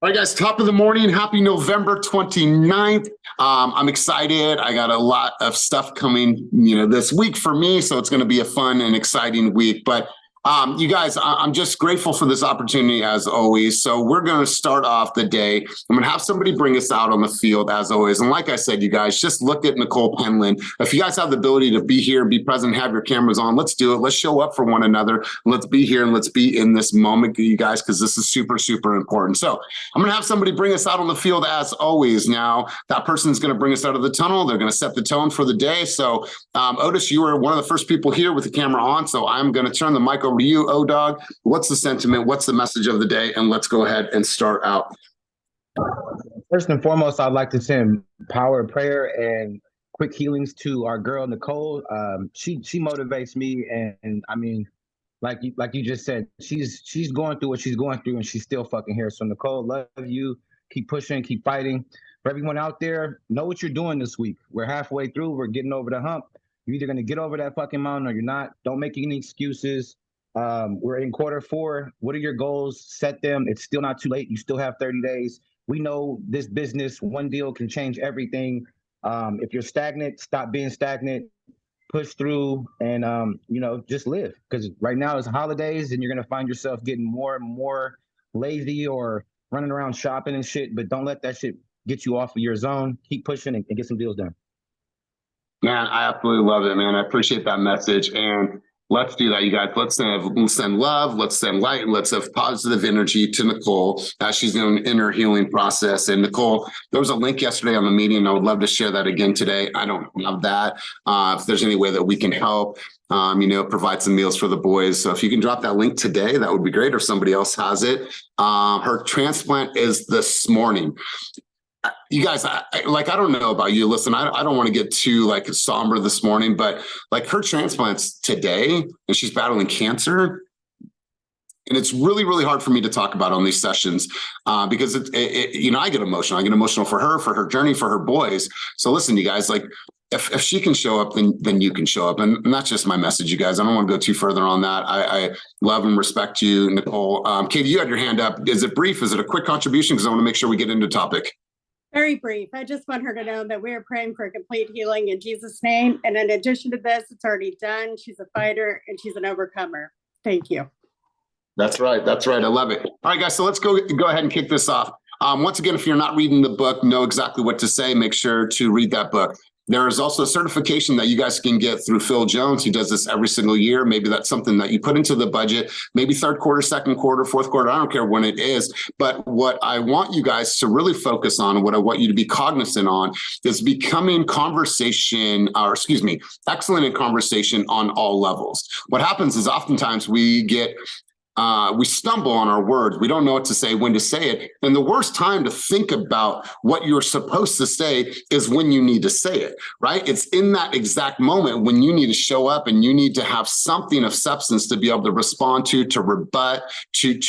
All right, guys, top of the morning. Happy November 29th. I'm excited. I got a lot of stuff coming, this week for me. So it's going to be a fun and exciting week. But you guys, I'm just grateful for this opportunity as always. So we're going to start off the day. I'm going to have somebody bring us out on the field as always. And like I said, you guys, just look at Nicole Penland. If you guys have the ability to be here, be present, have your cameras on, let's do it. Let's show up for one another. Let's be here and let's be in this moment, you guys, because this is super, super important. So I'm going to have somebody bring us out on the field as always. Now, that person's going to bring us out of the tunnel. They're going to set the tone for the day. So Otis, you were one of the first people here with the camera on. So I'm going to turn the mic over to you, O-Dog. What's the sentiment? What's the message of the day? And let's go ahead and start out. First and foremost, I'd like to send power of prayer and quick healings to our girl, Nicole. She motivates me. And I mean, like you just said, she's going through what she's going through and she's still fucking here. So Nicole, love you. Keep pushing, keep fighting. For everyone out there, know what you're doing this week. We're halfway through. We're getting over the hump. You're either going to get over that fucking mountain or you're not. Don't make any excuses. We're in Q4. What are your goals? Set them. It's still not too late. You still have 30 days. We know this business, one deal can change everything. If you're stagnant, stop being stagnant, push through and, just live. Because right now it's holidays and you're going to find yourself getting more and more lazy or running around shopping and shit. But don't let that shit get you off of your zone. Keep pushing and get some deals done. Man, I absolutely love it, man. I appreciate that message. And let's do that, you guys. Let's send love. Let's send light. And let's have positive energy to Nicole as she's in an inner healing process. And Nicole, there was a link yesterday on the meeting. I would love to share that again today. I don't have that. If there's any way that we can help, provide some meals for the boys. So if you can drop that link today, that would be great. Or somebody else has it. Her transplant is this morning. You guys, I don't know about you. Listen, I don't want to get too somber this morning, but her transplant's today and she's battling cancer. And it's really, really hard for me to talk about on these sessions because I get emotional. I get emotional for her journey, for her boys. So listen, you guys, if she can show up, then you can show up. And that's just my message, you guys. I don't want to go too further on that. I love and respect you, Nicole. Katie, you had your hand up. Is it brief? Is it a quick contribution? Because I want to make sure we get into topic. Very brief. I just want her to know that we are praying for complete healing in Jesus' name. And in addition to this, it's already done. She's a fighter and she's an overcomer. Thank you. That's right. That's right. I love it. All right, guys. So let's go ahead and kick this off. Once again, if you're not reading the book, know exactly what to say. Make sure to read that book. There is also a certification that you guys can get through Phil Jones. He does this every single year. Maybe that's something that you put into the budget, maybe third quarter, second quarter, fourth quarter. I don't care when it is. But what I want you guys to really focus on, what I want you to be cognizant on is becoming excellent in conversation on all levels. What happens is oftentimes we stumble on our words. We don't know what to say, when to say it. And the worst time to think about what you're supposed to say is when you need to say it, right? It's in that exact moment when you need to show up and you need to have something of substance to be able to respond to rebut, to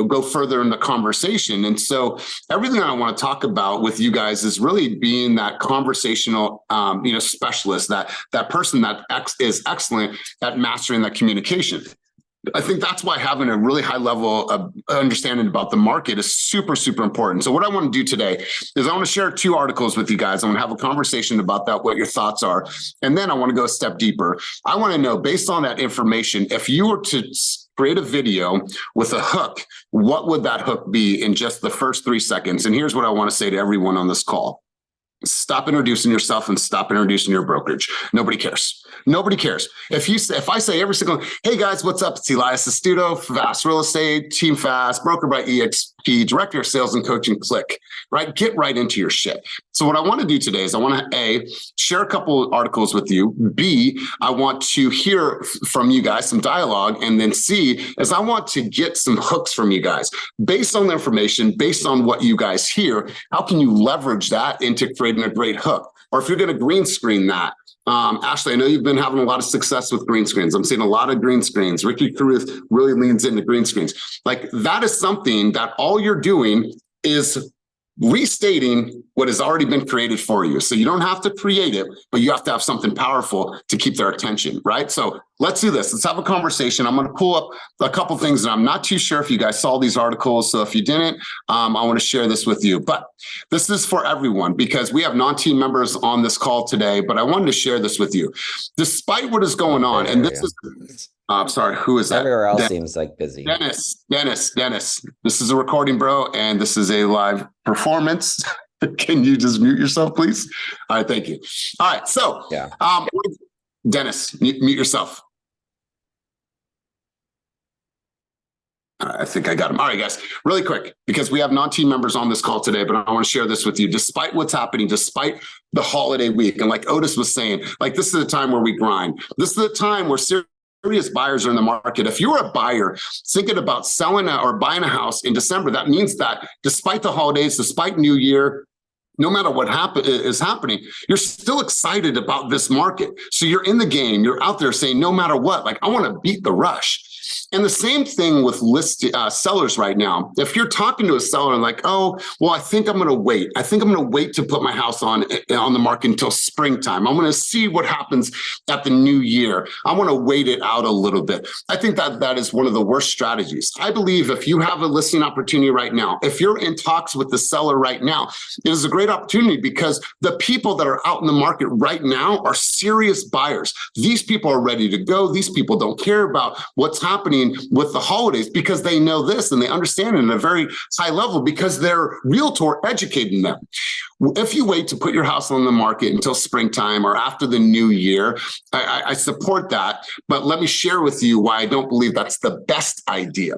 go further in the conversation. And so everything I want to talk about with you guys is really being that conversational, specialist, that person that is excellent at mastering that communication. I think that's why having a really high level of understanding about the market is super, super important. So what I want to do today is I want to share 2 articles with you guys. I want to have a conversation about that, what your thoughts are. And then I want to go a step deeper. I want to know, based on that information, if you were to create a video with a hook, what would that hook be in just the first 3 seconds? And here's what I want to say to everyone on this call. Stop introducing yourself and stop introducing your brokerage. Nobody cares. Nobody cares. If I say every single, hey guys, what's up? It's Elias, Astuto, Fast Real Estate, Team Fast, broker by EXP, director of sales and coaching, click, right? Get right into your shit. So what I want to do today is I want to A, share a couple of articles with you. B, I want to hear from you guys, some dialogue. And then C, is I want to get some hooks from you guys based on the information, based on what you guys hear. How can you leverage that into creating a great hook? Or if you're going to green screen that, Ashley, I know you've been having a lot of success with green screens. I'm seeing a lot of green screens. Ricky Cruz really leans into green screens. That is something that all you're doing is restating what has already been created for you. So you don't have to create it, but you have to have something powerful to keep their attention, right? So let's do this. Let's have a conversation. I'm going to pull up a couple things, and I'm not too sure if you guys saw these articles. So if you didn't, I want to share this with you. But this is for everyone because we have non-team members on this call today, but I wanted to share this with you. Despite what is going on, and this is... sorry, who is that? Everywhere else seems like busy. Dennis. This is a recording, bro, and this is a live performance. Can you just mute yourself, please? All right, thank you. All right, so yeah. Dennis, mute yourself. I think I got him. All right, guys, really quick, because we have non-team members on this call today, but I want to share this with you. Despite what's happening, despite the holiday week, and like Otis was saying, like this is a time where we grind. This is a time where serious buyers are in the market. If you're a buyer thinking about selling or buying a house in December, that means that despite the holidays, despite New Year, no matter what is happening, you're still excited about this market. So you're in the game. You're out there saying, no matter what, like I want to beat the rush. And the same thing with sellers right now. If you're talking to a seller and like, oh, well, I think I'm going to wait. I think I'm going to wait to put my house on the market until springtime. I'm going to see what happens at the new year. I want to wait it out a little bit. I think that is one of the worst strategies. I believe if you have a listing opportunity right now, if you're in talks with the seller right now, it is a great opportunity because the people that are out in the market right now are serious buyers. These people are ready to go. These people don't care about what's happening with the holidays because they know this and they understand it at a very high level because their realtor educating them. If you wait to put your house on the market until springtime or after the new year, I support that. But let me share with you why I don't believe that's the best idea.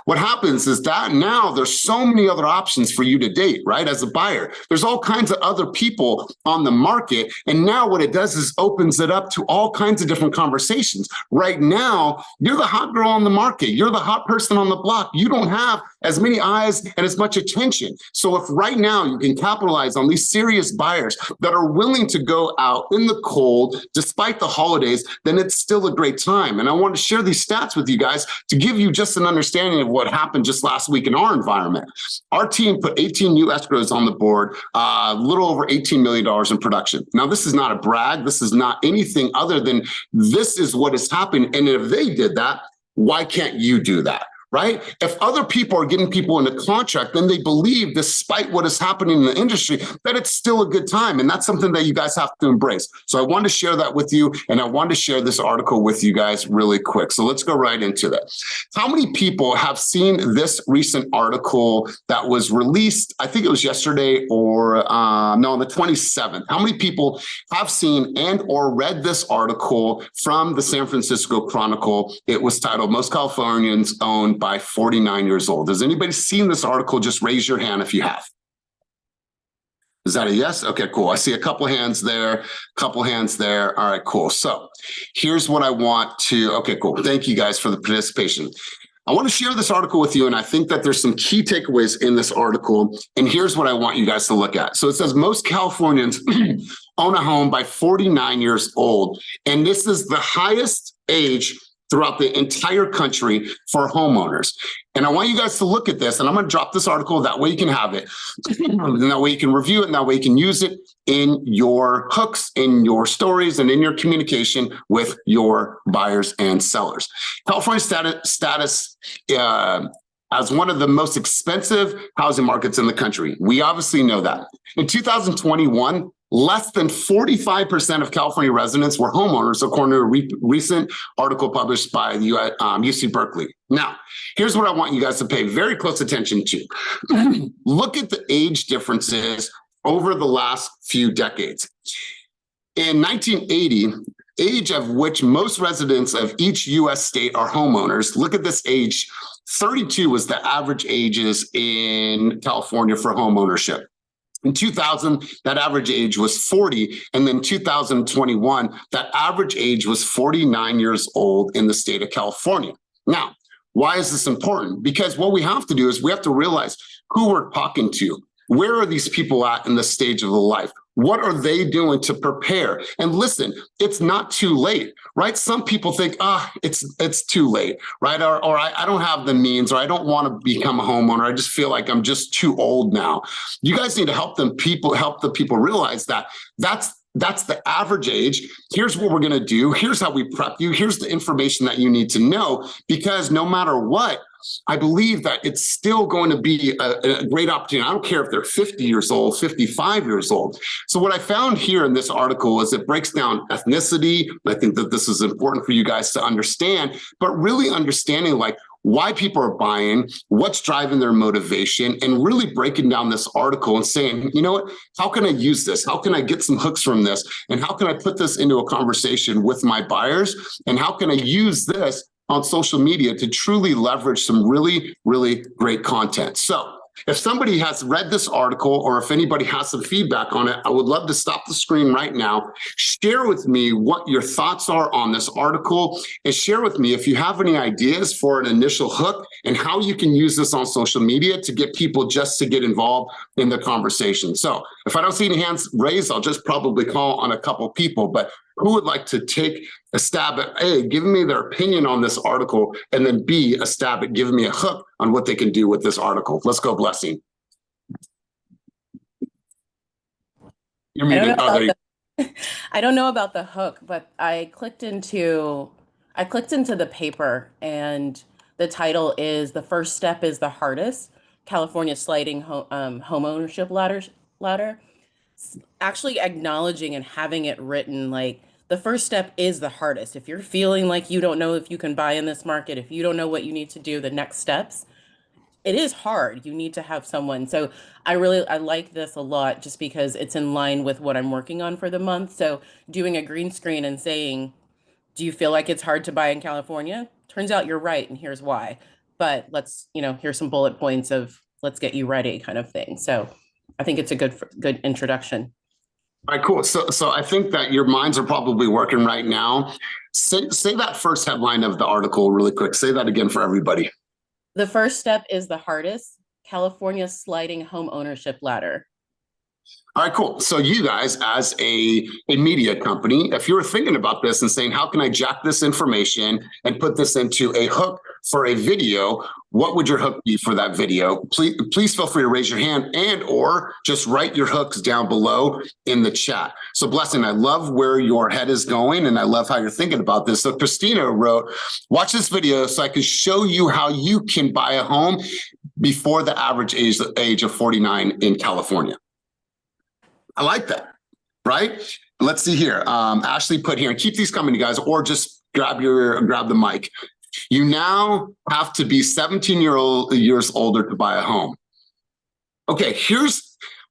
What happens is that now there's so many other options for you to date, right? As a buyer, there's all kinds of other people on the market. And now what it does is opens it up to all kinds of different conversations. Right now, you're the hot girl on the market. You're the hot person on the block. You don't have as many eyes and as much attention. So if right now you can capitalize on these serious buyers that are willing to go out in the cold despite the holidays, then it's still a great time. And I want to share these stats with you guys to give you just an understanding of what happened just last week in our environment. Our team put 18 new escrows on the board, a little over $18 million in production. Now, this is not a brag. This is not anything other than this is what is happening. And if they did that, why can't you do that? Right? If other people are getting people into contract, then they believe, despite what is happening in the industry, that it's still a good time. And that's something that you guys have to embrace. So I wanted to share that with you. And I wanted to share this article with you guys really quick. So let's go right into that. How many people have seen this recent article that was released? I think it was yesterday or on the 27th. How many people have seen and or read this article from the San Francisco Chronicle? It was titled, Most Californians Own by 49 years old. Has anybody seen this article? Just raise your hand if you have. Is that a yes? Okay, cool. I see a couple hands there, couple hands there. All right, cool. So here's what I want to, okay, cool. Thank you guys for the participation. I want to share this article with you, and I think that there's some key takeaways in this article, and here's what I want you guys to look at. So it says most Californians own a home by 49 years old, and this is the highest age throughout the entire country for homeowners. And I want you guys to look at this, and I'm going to drop this article. That way you can have it, and that way you can review it, and that way you can use it in your hooks, in your stories, and in your communication with your buyers and sellers. California status as one of the most expensive housing markets in the country. We obviously know that. In 2021, less than 45% of California residents were homeowners, according to a recent article published by the UC Berkeley. Now, here's what I want you guys to pay very close attention to. Look at the age differences over the last few decades. In 1980, age of which most residents of each U.S. state are homeowners, look at this age. 32 was the average ages in California for homeownership. In 2000, that average age was 40. And then 2021, that average age was 49 years old in the state of California. Now, why is this important? Because what we have to do is we have to realize who we're talking to. Where are these people at in the stage of the life? What are they doing to prepare? And listen, it's not too late, right? Some people think, it's too late, right? Or I don't have the means, or I don't want to become a homeowner. I just feel like I'm just too old now. You guys need to help the people realize that that's the average age. Here's what we're going to do. Here's how we prep you. Here's the information that you need to know, because no matter what, I believe that it's still going to be a great opportunity. I don't care if they're 50 years old, 55 years old. So what I found here in this article is it breaks down ethnicity. I think that this is important for you guys to understand, but really understanding like why people are buying, what's driving their motivation, and really breaking down this article and saying, you know what, how can I use this? How can I get some hooks from this? And how can I put this into a conversation with my buyers? And how can I use this on social media to truly leverage some really, really great content? So if somebody has read this article, or if anybody has some feedback on it, I would love to stop the screen right now. Share with me what your thoughts are on this article, and share with me if you have any ideas for an initial hook and how you can use this on social media to get people just to get involved in the conversation. So if I don't see any hands raised, I'll just probably call on a couple people, but who would like to take a stab at A, giving me their opinion on this article, and then B, a stab at giving me a hook on what they can do with this article? Let's go, Blessing. You're muted. I don't know about the hook, but I clicked into the paper, and the title is "The First Step is the Hardest: California Sliding Home Ownership Ladder." Actually acknowledging and having it written like the first step is the hardest. If you're feeling like you don't know if you can buy in this market, if you don't know what you need to do, the next steps, it is hard. You need to have someone. So I like this a lot, just because it's in line with what I'm working on for the month. So doing a green screen and saying, do you feel like it's hard to buy in California? Turns out you're right, and here's why. But let's, here's some bullet points of let's get you ready kind of thing. So I think it's a good introduction. All right, cool. So I think that your minds are probably working right now. Say that first headline of the article really quick. Say that again for everybody. The first step is the hardest: California sliding home ownership ladder. All right, cool. So you guys, as a media company, if you were thinking about this and saying, how can I jack this information and put this into a hook for a video, what would your hook be for that video? Please feel free to raise your hand and or just write your hooks down below in the chat. So Blessing, I love where your head is going, and I love how you're thinking about this. So Christina wrote, watch this video so I can show you how you can buy a home before the average age of 49 in California. I like that, right? Let's see here. Ashley put here, and keep these coming, you guys, or just grab the mic. You now have to be 17 years older to buy a home. Okay,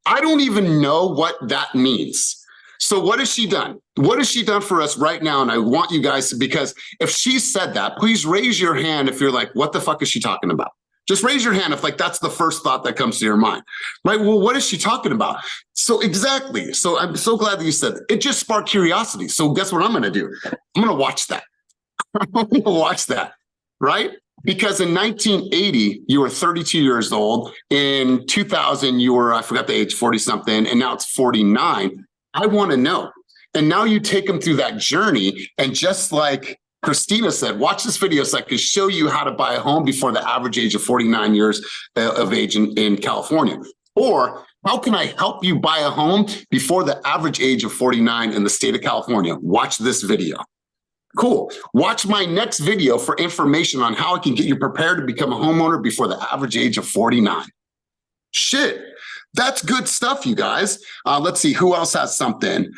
I don't even know what that means. So what has she done? What has she done for us right now? And I want you guys to, because if she said that, please raise your hand if you're like, what the fuck is she talking about? Just raise your hand if like that's the first thought that comes to your mind, right? Well, what is she talking about? So exactly. So I'm so glad that you said that. It just sparked curiosity. So guess what I'm going to do? I'm going to watch that. I'm going to watch that, right? Because in 1980, you were 32 years old. In 2000, you were, I forgot the age, 40 something, and now it's 49. I want to know. And now you take them through that journey, and just like Christina said, watch this video so I can show you how to buy a home before the average age of 49 years of age in California. Or how can I help you buy a home before the average age of 49 in the state of California? Watch this video. Cool. Watch my next video for information on how I can get you prepared to become a homeowner before the average age of 49. Shit. That's good stuff, you guys. Let's see who else has something.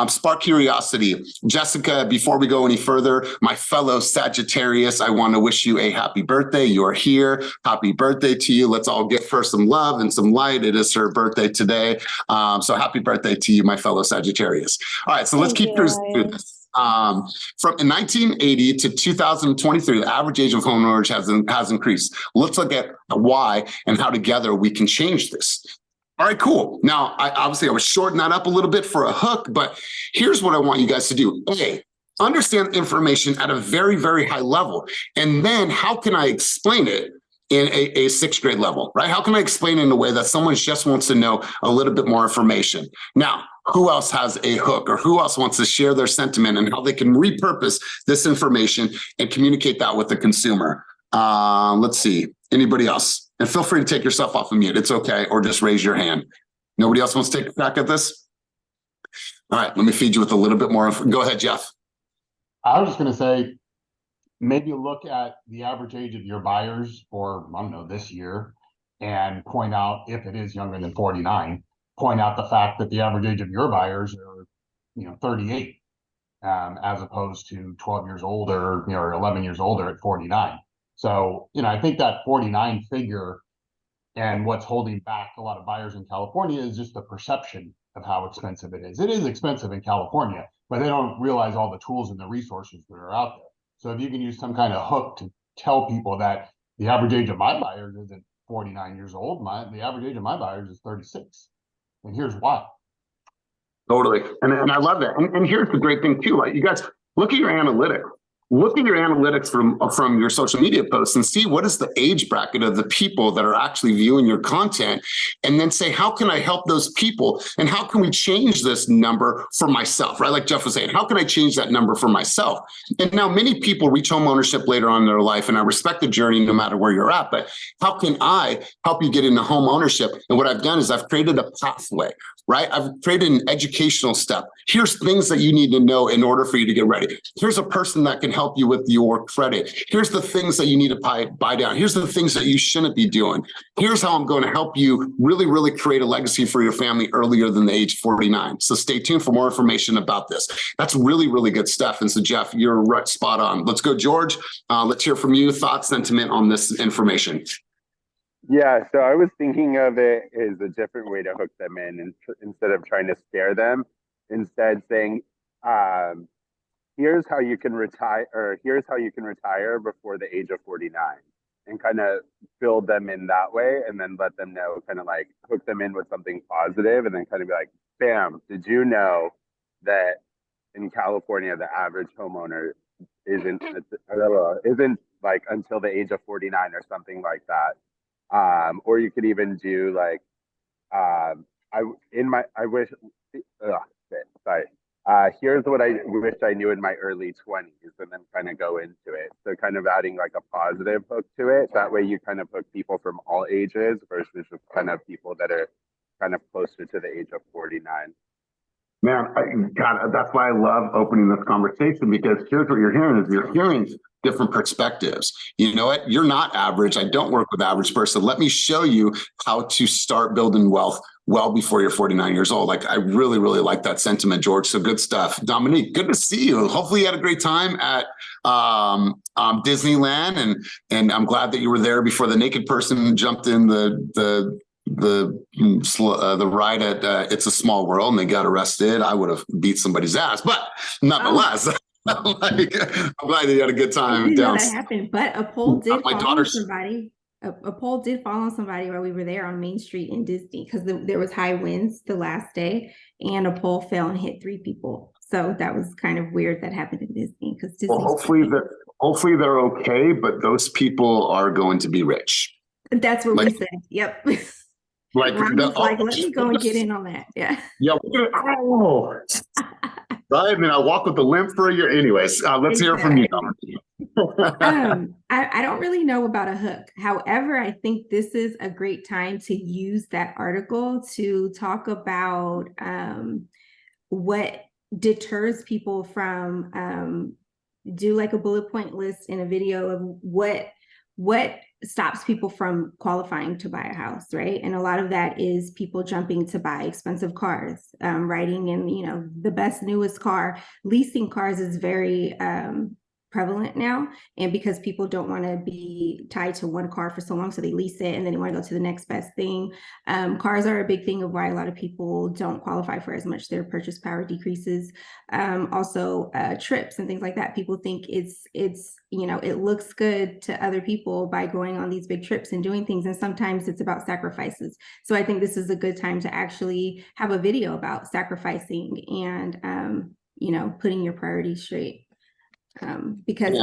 Spark curiosity. Jessica, before we go any further, my fellow Sagittarius, I want to wish you a happy birthday. You're here. Happy birthday to you. Let's all give her some love and some light. It is her birthday today. So happy birthday to you, my fellow Sagittarius. All right, so let's keep through this. From 1980 to 2023, the average age of homeowners has increased. Let's look at why and how together we can change this. All right, cool. Now, I was shortening that up a little bit for a hook, but here's what I want you guys to do. A, understand information at a very, very high level. And then how can I explain it in a sixth grade level, right? How can I explain in a way that someone just wants to know a little bit more information? Now, who else has a hook, or who else wants to share their sentiment and how they can repurpose this information and communicate that with the consumer? Let's see, anybody else? And feel free to take yourself off of mute. It's okay. Or just raise your hand. Nobody else wants to take a crack at this? All right, let me feed you with a little bit more. Go ahead, Jeff. I was just going to say, maybe look at the average age of your buyers for, I don't know, this year, and point out, if it is younger than 49, point out the fact that the average age of your buyers are, 38, as opposed to 12 years older, or 11 years older at 49. So, I think that 49 figure and what's holding back a lot of buyers in California is just the perception of how expensive it is. It is expensive in California, but they don't realize all the tools and the resources that are out there. So if you can use some kind of hook to tell people that the average age of my buyers isn't 49 years old, the average age of my buyers is 36. And here's why. Totally. And I love that. And here's the great thing too, right? You guys look at your analytics. Look at your analytics from your social media posts and see what is the age bracket of the people that are actually viewing your content, and then say, how can I help those people? And how can we change this number for myself, right? Like Jeff was saying, how can I change that number for myself? And now many people reach home ownership later on in their life, and I respect the journey no matter where you're at, but how can I help you get into home ownership? And what I've done is I've created a pathway, right? I've created an educational step. Here's things that you need to know in order for you to get ready. Here's a person that can help you with your credit. Here's the things that you need to buy down. Here's the things that you shouldn't be doing. Here's how I'm going to help you really, really create a legacy for your family earlier than the age of 49. So stay tuned for more information about this. That's really, really good stuff. And so Jeff, you're right, spot on. Let's go, George. Let's hear from you. Thoughts, sentiment on this information. Yeah, so I was thinking of it as a different way to hook them in, and instead of trying to scare them, instead saying, here's how you can retire, or here's how you can retire before the age of 49, and kind of build them in that way, and then let them know, kind of like hook them in with something positive, and then kind of be like, bam, did you know that in California, the average homeowner isn't like until the age of 49 or something like that. Or you could even do like, here's what I wish I knew in my early 20s, and then kind of go into it. So kind of adding like a positive hook to it. That way you kind of hook people from all ages versus just kind of people that are kind of closer to the age of 49. Man, God, that's why I love opening this conversation, because here's what you're hearing different perspectives. You know what? You're not average. I don't work with average person. Let me show you how to start building wealth well before you're 49 years old. Like, I really, really like that sentiment, George. So good stuff. Dominique, good to see you. Hopefully you had a great time at Disneyland, and I'm glad that you were there before the naked person jumped in the ride at It's a Small World and they got arrested. I would have beat somebody's ass, but nonetheless, I'm glad that you had a good time. I didn't know that happened, but a pole did My fall on daughter's somebody. A pole did fall on somebody while we were there on Main Street in Disney, because there was high winds the last day, and a pole fell and hit 3 people. So that was kind of weird that happened in Disney, because Disney. Well, hopefully they're okay, but those people are going to be rich. That's what we said. Yep. Like, let me go and get in on that. Yeah. Yeah. Right. I mean, I walk with a limp for a year. Anyways, let's hear from you. I don't really know about a hook. However, I think this is a great time to use that article to talk about what deters people from do like a bullet point list in a video of what stops people from qualifying to buy a house, right? And a lot of that is people jumping to buy expensive cars, riding in, the best, newest car. Leasing cars is very prevalent now, and because people don't want to be tied to one car for so long, so they lease it and then they want to go to the next best thing. Cars are a big thing of why a lot of people don't qualify for as much. Their purchase power decreases. Also trips and things like that. People think it's it looks good to other people by going on these big trips and doing things, and sometimes it's about sacrifices. So I think this is a good time to actually have a video about sacrificing and putting your priorities straight. Because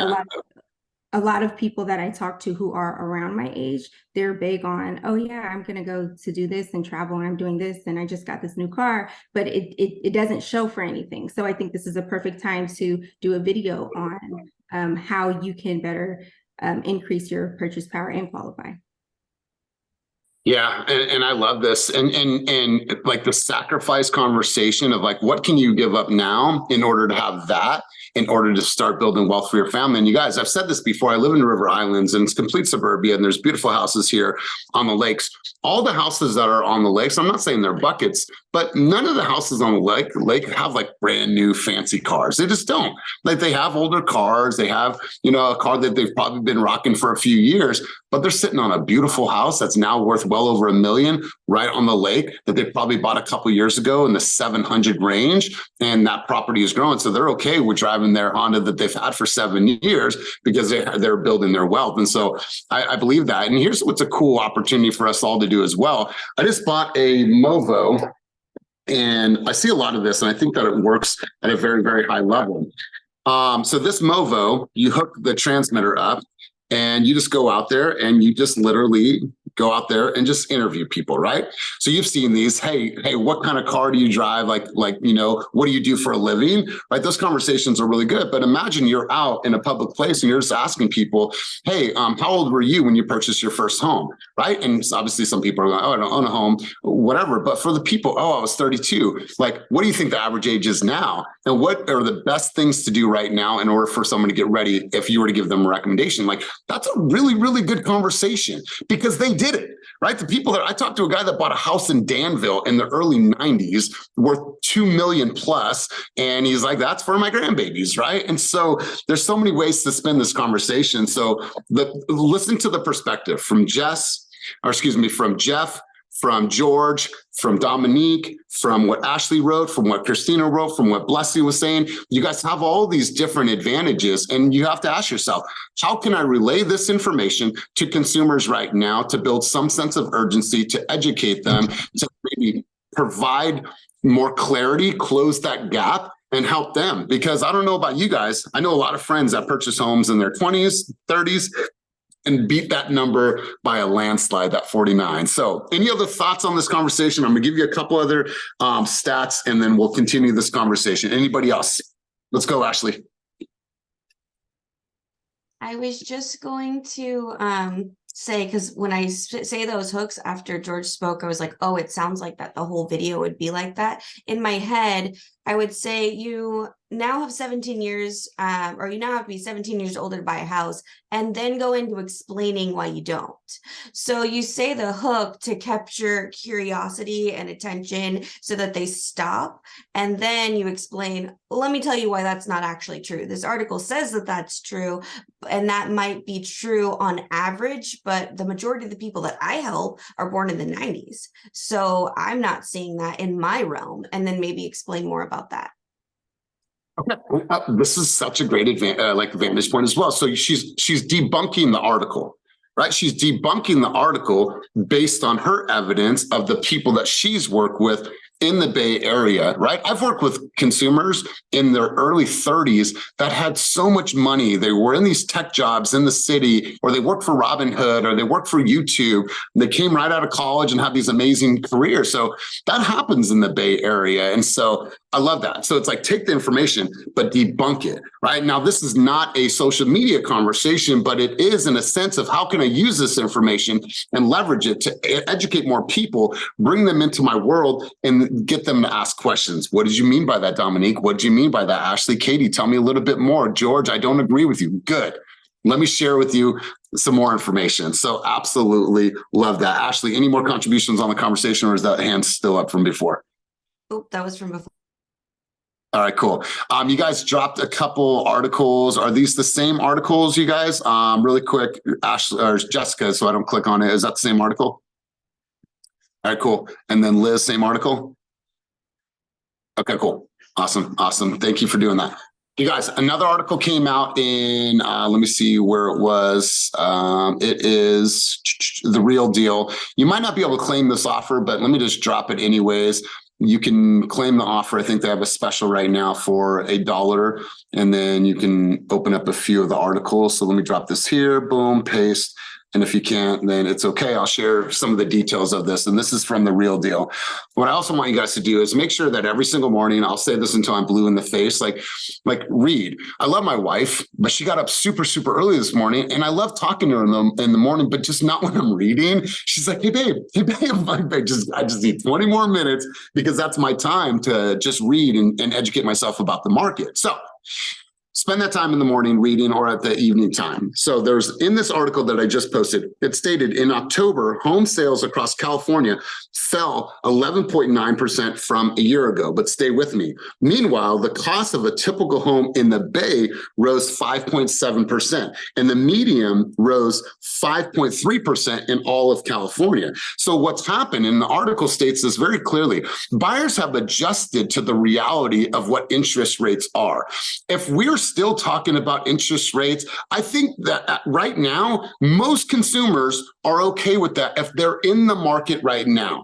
a lot of people that I talk to who are around my age, they're big on, oh yeah, I'm going to go to do this and travel and I'm doing this and I just got this new car, but it doesn't show for anything. So I think this is a perfect time to do a video on how you can better increase your purchase power and qualify. Yeah, and I love this, and like the sacrifice conversation of like, what can you give up now in order to have that, in order to start building wealth for your family? And you guys, I've said this before. I live in the River Islands, and it's complete suburbia, and there's beautiful houses here on the lakes. All the houses that are on the lakes, I'm not saying they're buckets, but none of the houses on the lake have like brand new fancy cars. They just don't. Like they have older cars. They have, you know, a car that they've probably been rocking for a few years, but they're sitting on a beautiful house that's now worth well over $1 million right on the lake that they probably bought a couple years ago in the 700 range. And that property is growing. So they're okay with driving their Honda that they've had for 7 years because they're building their wealth. And so I believe that. And here's what's a cool opportunity for us all to do as well. I just bought a Movo, and I see a lot of this, and I think that it works at a very, very high level. So this Movo, you hook the transmitter up, and you just go out there and you just literally go out there and just interview people, right? So you've seen these, hey, what kind of car do you drive? Like, you know, what do you do for a living? Right? Those conversations are really good. But imagine you're out in a public place and you're just asking people, hey, how old were you when you purchased your first home? Right? And obviously some people are going, oh, I don't own a home, whatever. But for the people, oh, I was 32. Like, what do you think the average age is now? And what are the best things to do right now in order for someone to get ready if you were to give them a recommendation? Like, that's a really, really good conversation because they did it, right? The people that I talked to, a guy that bought a house in Danville in the early 90s worth 2 million plus. And he's like, that's for my grandbabies, right? And so there's so many ways to spin this conversation. So listen to the perspective from Jeff, from George, from Dominique, from what Ashley wrote, from what Christina wrote, from what Blessy was saying. You guys have all these different advantages, and you have to ask yourself, how can I relay this information to consumers right now to build some sense of urgency, to educate them, to maybe provide more clarity, close that gap, and help them? Because I don't know about you guys, I know a lot of friends that purchase homes in their 20s, 30s, and beat that number by a landslide, that 49. So any other thoughts on this conversation? I'm gonna give you a couple other stats and then we'll continue this conversation. Anybody else? Let's go, Ashley. I was just going to say, because when I say those hooks after George spoke, I was like, oh, it sounds like that the whole video would be like that. In my head, I would say you now have 17 years, or you now have to be 17 years older to buy a house, and then go into explaining why you don't. So you say the hook to capture curiosity and attention so that they stop. And then you explain, well, let me tell you why that's not actually true. This article says that that's true, and that might be true on average, but the majority of the people that I help are born in the 90s. So I'm not seeing that in my realm. And then maybe explain more about that. Okay, this is such a great vantage point as well. So she's debunking the article, right? She's debunking the article based on her evidence of the people that she's worked with in the Bay Area, right? I've worked with consumers in their early 30s that had so much money. They were in these tech jobs in the city, or they worked for Robinhood, or they worked for YouTube. They came right out of college and had these amazing careers. So that happens in the Bay Area. And so I love that. So it's like, take the information, but debunk it, right? Now, this is not a social media conversation, but it is in a sense of how can I use this information and leverage it to educate more people, bring them into my world, and get them to ask questions. What did you mean by that, Dominique? What did you mean by that, Ashley? Katie, tell me a little bit more. George, I don't agree with you. Good. Let me share with you some more information. So absolutely love that. Ashley, any more contributions on the conversation, or is that hand still up from before? Oh, that was from before. All right, cool. You guys dropped a couple articles. Are these the same articles, you guys? Really quick, Ashley or Jessica, so I don't click on it. Is that the same article? All right, cool. And then Liz, same article? Okay, cool. Awesome. Thank you for doing that. You guys, another article came out in, let me see where it was. It is The Real Deal. You might not be able to claim this offer, but let me just drop it anyways. you can claim the offer. I think they have a special right now for $1, and then you can open up a few of the articles. So let me drop this here, boom, paste. And if you can't, then it's okay. I'll share some of the details of this. And this is from the real deal. What I also want you guys to do is make sure that every single morning, I'll say this until I'm blue in the face, like read. I love my wife, but she got up super, super early this morning. And I love talking to her in the morning, but just not when I'm reading. She's like, hey, babe, I'm like, I just need 20 more minutes because that's my time to just read and educate myself about the market. So spend that time in the morning reading or at the evening time. So there's in this article that I just posted, it stated in October, home sales across California fell 11.9% from a year ago, but stay with me. Meanwhile, the cost of a typical home in the Bay rose 5.7% and the median rose 5.3% in all of California. So what's happened, and the article states this very clearly, buyers have adjusted to the reality of what interest rates are. If we're still talking about interest rates, I think that right now, most consumers are okay with that if they're in the market right now.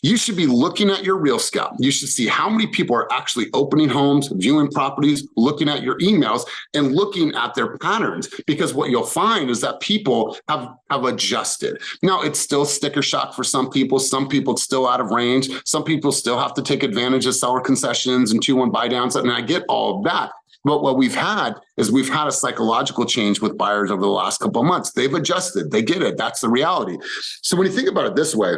You should be looking at your Real Scout. You should see how many people are actually opening homes, viewing properties, looking at your emails, and looking at their patterns, because what you'll find is that people have adjusted. Now, it's still sticker shock for some people. Some people it's still out of range. Some people still have to take advantage of seller concessions and 2-1 buy downs, and I get all of that. But what we've had is we've had a psychological change with buyers over the last couple of months. They've adjusted. They get it. That's the reality. So when you think about it this way,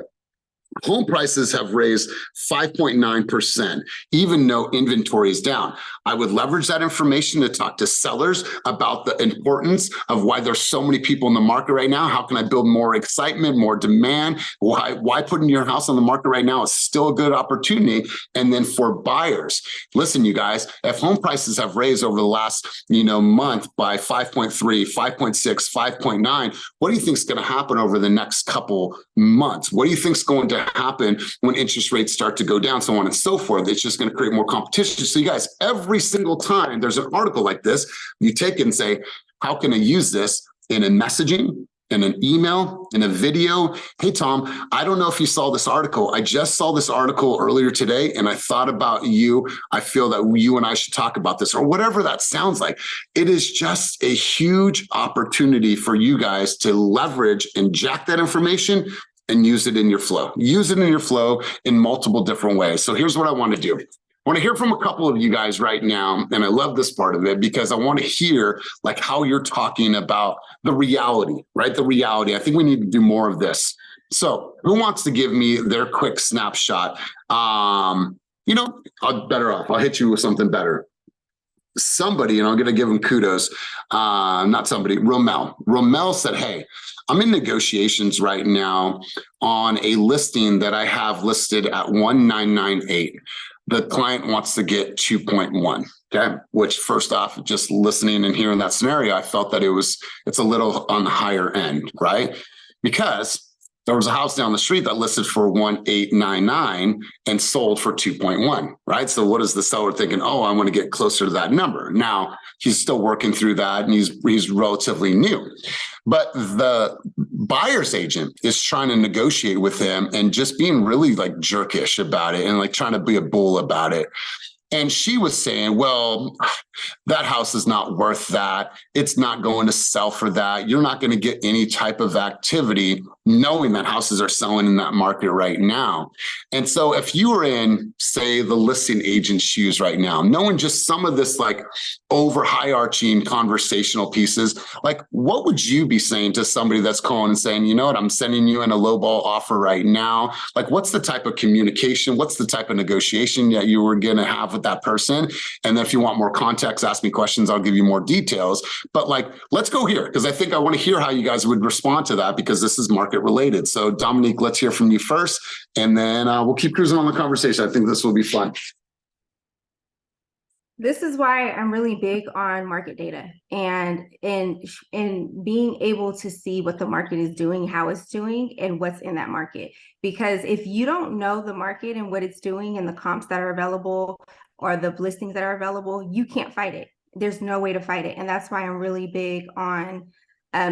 home prices have raised 5.9%, even though inventory is down. I would leverage that information to talk to sellers about the importance of why there's so many people in the market right now. How can I build more excitement, more demand? Why putting your house on the market right now is still a good opportunity. And then for buyers, listen, you guys, if home prices have raised over the last, month by 5.3, 5.6, 5.9, what do you think is going to happen over the next couple months? What do you think is going to happen when interest rates start to go down, so on and so forth? It's just going to create more competition. So you guys, every single time there's an article like this, you take it and say, how can I use this in a messaging, in an email, in a video? Hey, Tom, I don't know if you saw this article. I just saw this article earlier today and I thought about you. I feel that you and I should talk about this, or whatever that sounds like. It is just a huge opportunity for you guys to leverage and jack that information and use it in your flow. Use it in your flow in multiple different ways. So here's what I want to do. I want to hear from a couple of you guys right now. And I love this part of it because I want to hear like how you're talking about the reality, right? The reality. I think we need to do more of this. So who wants to give me their quick snapshot? I'll hit you with something better. Somebody, and I'm going to give them kudos. Not somebody, Romel. Romel said, hey, I'm in negotiations right now on a listing that I have listed at 1998. The client wants to get 2.1. Okay. Which first off, just listening and hearing that scenario, I felt that it's a little on the higher end, right? Because there was a house down the street that listed for 1899 and sold for 2.1, right? So what is the seller thinking? Oh, I want to get closer to that number. Now he's still working through that and he's relatively new. But the buyer's agent is trying to negotiate with him and just being really like jerkish about it and like trying to be a bull about it. And she was saying, well, that house is not worth that. It's not going to sell for that. You're not going to get any type of activity knowing that houses are selling in that market right now. And so if you were in, say, the listing agent's shoes right now, knowing just some of this like over hierarchy conversational pieces, like what would you be saying to somebody that's calling and saying, you know what, I'm sending you in a lowball offer right now? Like what's the type of communication? What's the type of negotiation that you were going to have with that person? And then if you want more context, ask me questions, I'll give you more details. But like, let's go here because I think I want to hear how you guys would respond to that because this is market related. So Dominique, let's hear from you first, and then we'll keep cruising on the conversation. I think this will be fun. This is why I'm really big on market data and being able to see what the market is doing, how it's doing, and what's in that market. Because if you don't know the market and what it's doing and the comps that are available or the listings that are available, you can't fight it. There's no way to fight it. And that's why I'm really big on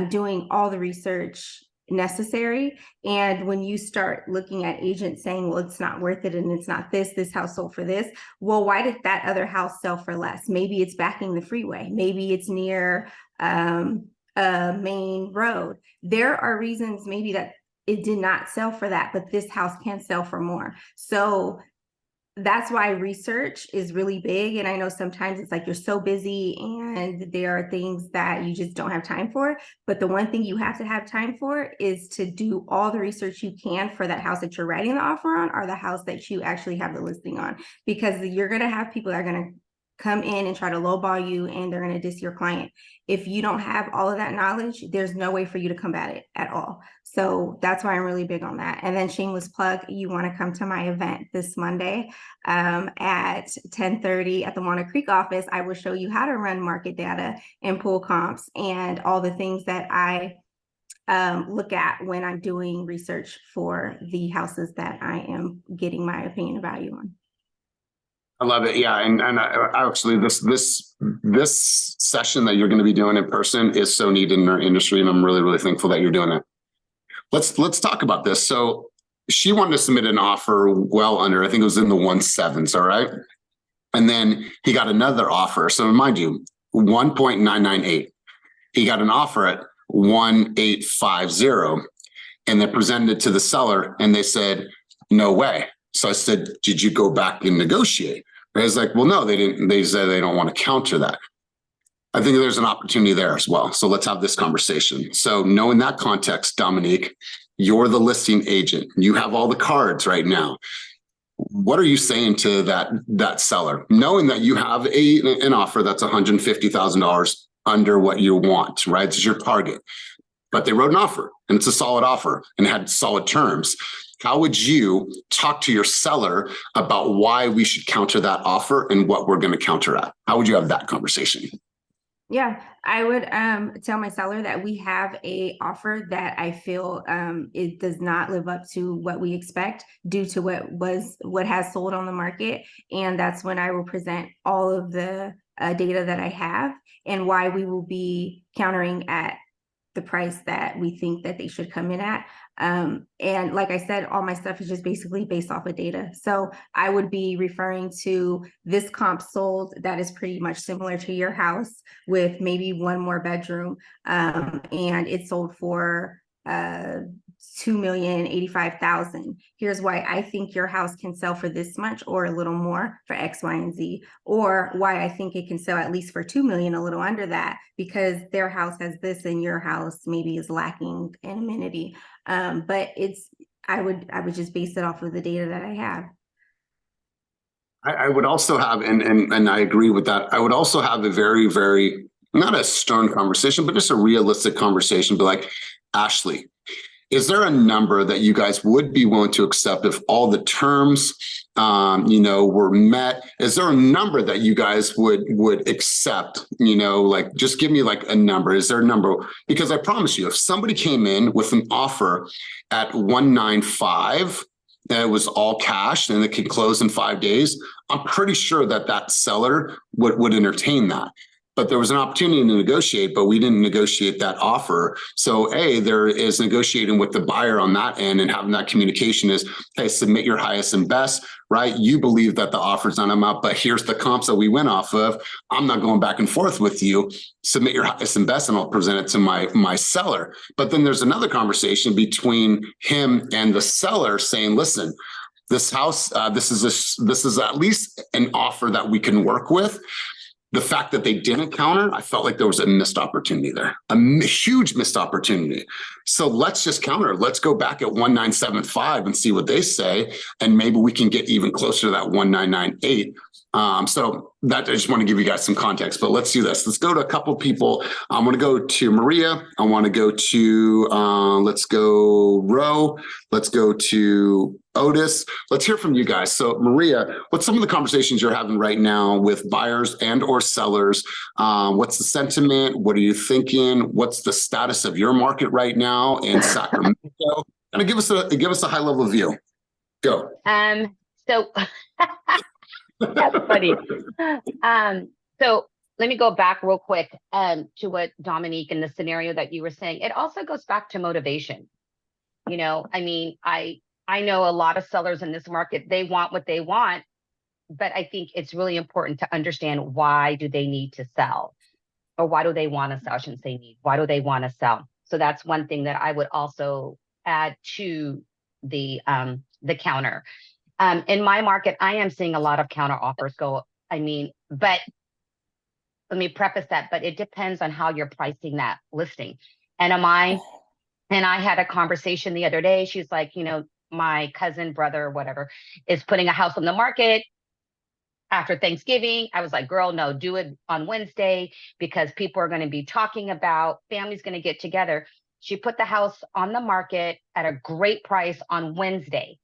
doing all the research necessary. And when you start looking at agents saying, well, it's not worth it and it's not this house sold for this, well, why did that other house sell for less? Maybe it's backing the freeway. Maybe it's near a main road. There are reasons maybe that it did not sell for that, but this house can sell for more. So that's why research is really big. And I know sometimes it's like you're so busy and there are things that you just don't have time for. But the one thing you have to have time for is to do all the research you can for that house that you're writing the offer on, or the house that you actually have the listing on, because you're going to have people that are going to come in and try to lowball you, and they're going to diss your client. If you don't have all of that knowledge, there's no way for you to combat it at all. So that's why I'm really big on that. And then shameless plug, you want to come to my event this Monday at 10:30 at the Walnut Creek office. I will show you how to run market data and pull comps and all the things that I look at when I'm doing research for the houses that I am getting my opinion of value on. I love it. Yeah. And I actually, this session that you're going to be doing in person is so needed in our industry. And I'm really, really thankful that you're doing it. Let's talk about this. So she wanted to submit an offer well under, I think it was in the 1.7s. All right. And then he got another offer. So mind you, 1.998. He got an offer at 1.850, and they presented it to the seller and they said, no way. So I said, did you go back and negotiate? I was like, well, no, they didn't. They said they don't want to counter that. I think there's an opportunity there as well. So let's have this conversation. So knowing that context, Dominique, you're the listing agent. You have all the cards right now. What are you saying to that seller, knowing that you have an offer that's $150,000 under what you want, right? It's your target, but they wrote an offer and it's a solid offer and it had solid terms. How would you talk to your seller about why we should counter that offer and what we're going to counter at? How would you have that conversation? Yeah, I would tell my seller that we have a offer that I feel it does not live up to what we expect due to what has sold on the market. And that's when I will present all of the data that I have and why we will be countering at the price that we think that they should come in at. And like I said, all my stuff is just basically based off of data. So I would be referring to this comp sold that is pretty much similar to your house with maybe one more bedroom. And it sold for $2,085,000. Here's why I think your house can sell for this much or a little more for X, Y, and Z, or why I think it can sell at least for 2 million, a little under that, because their house has this and your house maybe is lacking an amenity. But I would just base it off of the data that I have. I would also have, and I agree with that. I would also have a very, very, not a stern conversation, but just a realistic conversation. Be like, Ashley, is there a number that you guys would be willing to accept if all the terms, were met? Is there a number that you guys would accept? Like, just give me like a number. Is there a number? Because I promise you, if somebody came in with an offer at 195, and it was all cash and it could close in 5 days, I'm pretty sure that seller would entertain that. But there was an opportunity to negotiate, but we didn't negotiate that offer. So there is negotiating with the buyer on that end and having that communication is, hey, submit your highest and best, right? You believe that the offer's not amount, but here's the comps that we went off of. I'm not going back and forth with you. Submit your highest and best and I'll present it to my seller. But then there's another conversation between him and the seller saying, listen, this house, this is at least an offer that we can work with. The fact that they didn't counter, I felt like there was a missed opportunity there, a huge missed opportunity. So let's just counter. Let's go back at 1975 and see what they say. And maybe we can get even closer to that 1998. So that I just want to give you guys some context, but let's do this. Let's go to a couple of people. I want to go to Maria. I want to go to, let's go Ro. Let's go to Otis. Let's hear from you guys. So Maria, what's some of the conversations you're having right now with buyers and or sellers? What's the sentiment? What are you thinking? What's the status of your market right now in Sacramento? Kind of give us a high level view. Go. So that's funny. So let me go back real quick to what Dominique and the scenario that you were saying. It also goes back to motivation. You know, I mean, I know a lot of sellers in this market, they want what they want, but I think it's really important to understand, why do they need to sell? Or why do they want to sell? I shouldn't say need. Why do they want to sell? So that's one thing that I would also add to the counter. In my market, I am seeing a lot of counter offers go. I mean, but let me preface that, but it depends on how you're pricing that listing. And I had a conversation the other day. She's like, you know, my cousin, brother, whatever, is putting a house on the market after Thanksgiving. I was like, girl, no, do it on Wednesday, because people are going to be talking about, family's going to get together. She put the house on the market at a great price on Wednesday.